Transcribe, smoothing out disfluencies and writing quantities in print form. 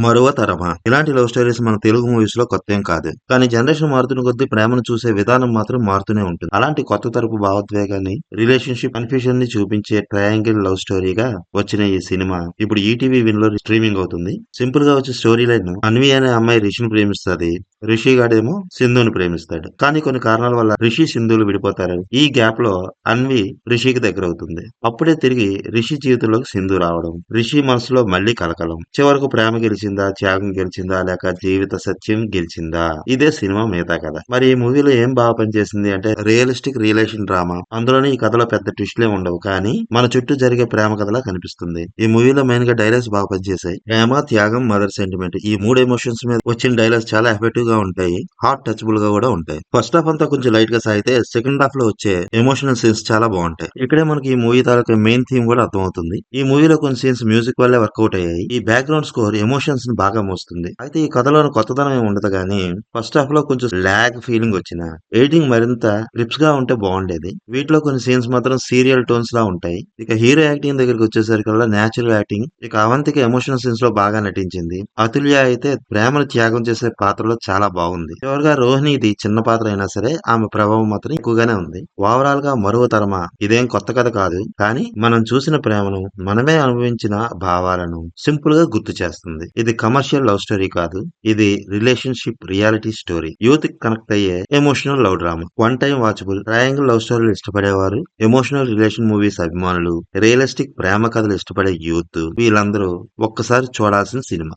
మరువ తరమా ఇలాంటి love stories మన తెలుగు మూవీస్ లో కొత్తేం కాదు. కానీ జనరేషన్ మారుతున్న కొద్దీ ప్రేమను చూసే విధానం మాత్రం మారుతూనే ఉంటుంది. అలాంటి కొత్త తరపు భావోద్వేగాన్ని, రిలేషన్షిప్ కన్ఫ్యూజన్ ని చూపించే ట్రయాంగిల్ లవ్ స్టోరీగా వచ్చిన ఈ సినిమా ఇప్పుడు ఈటీవీ విన్ లో స్ట్రీమింగ్ అవుతుంది. సింపుల్ గా వచ్చే స్టోరీ లైన్, అన్వి అనే అమ్మాయి రిషిని ప్రేమిస్తుంది. రిషి గాడేమో సింధుని ప్రేమిస్తాడు. కానీ కొన్ని కారణాల వల్ల రిషి సింధులు విడిపోతారు. ఈ గ్యాప్ లో అన్వి రిషికి దగ్గర అవుతుంది. అప్పుడే తిరిగి రిషి జీవితంలోకి సింధు రావడం, రిషి మనసులో మళ్లీ కలకలం. చివరకు ప్రేమ గెలిచిందా, త్యాగం గెలిచిందా, లేక జీవిత సత్యం గెలిచిందా? ఇదే సినిమా మిగతా కథ. మరి ఈ మూవీలో ఏం బాగా పనిచేసింది అంటే రియలిస్టిక్ రిలేషన్ డ్రామా. అందులోని ఈ కథలో పెద్ద ట్విస్ట్లే ఉండవు, కానీ మన చుట్టూ జరిగే ప్రేమ కథలా కనిపిస్తుంది. ఈ మూవీలో మెయిన్ గా డైలాగ్స్ బాగా పనిచేశాయి. ప్రేమ, త్యాగం, మదర్ సెంటిమెంట్, ఈ మూడు ఎమోషన్స్ మీద వచ్చిన డైలాగ్స్ చాలా ఎఫెక్టివ్ గా ఉంటాయి. హార్ట్ టచబుల్ గా కూడా ఉంటాయి. ఫస్ట్ హాఫ్ అంతా కొంచెం లైట్ గా సాగితే సెకండ్ హాఫ్ లో వచ్చే ఎమోషనల్ సీన్స్ చాలా బాగుంటాయి. ఇక్కడే మనకి ఈ మూవీ తాలూకా మెయిన్ థీమ్ కూడా అర్థమవుతుంది. ఈ మూవీలో కొన్ని సీన్స్ మ్యూజిక్ వల్లే వర్కౌట్ అయ్యాయి. ఈ బ్యాక్గ్రౌండ్ స్కోర్ ఎమోషన్స్ ని బాగా మోస్తుంది. అయితే ఈ కథలోని కొత్తదనం ఏమి ఉండదు, కానీ ఫస్ట్ హాఫ్ లో కొంచెం లాగ్ ఫీలింగ్ వచ్చిన ఎడిటింగ్ మరింత క్లిప్స్ గా ఉంటే బాగుండేది. వీటిలో కొన్ని సీన్స్ మాత్రం సీరియల్ టోన్స్ లా ఉంటాయి. ఇక హీరో యాక్టింగ్ దగ్గరికి వచ్చేసరికల్లా నేచురల్ యాక్టింగ్. ఇక అవంతిక ఎమోషనల్ సీన్స్ లో బాగా నటించింది. అతుల్య అయితే ప్రేమను త్యాగం చేసే పాత్రలో చాలా బాగుంది. చివరిగా రోహిణిది చిన్న పాత్ర అయినా సరే ఆమె ప్రభావం మాత్రం ఎక్కువగానే ఉంది. ఓవరాల్ గా మరో తరమా ఇదేం కొత్త కథ కాదు, కానీ మనం చూసిన ప్రేమను, మనమే అనుభవించిన భావాలను సింపుల్ గా గుర్తు చేస్తుంది. ఇది కమర్షియల్ లవ్ స్టోరీ కాదు, ఇది relationship reality story. Youth connect అయ్యే emotional love drama. One time watchable. Triangle love స్టోరీలు ఇష్టపడేవారు, ఎమోషనల్ రిలేషన్ మూవీస్ అభిమానులు, రియలిస్టిక్ ప్రేమ కథలు ఇష్టపడే యూత్, వీళ్ళందరూ ఒక్కసారి చూడాల్సిన సినిమా.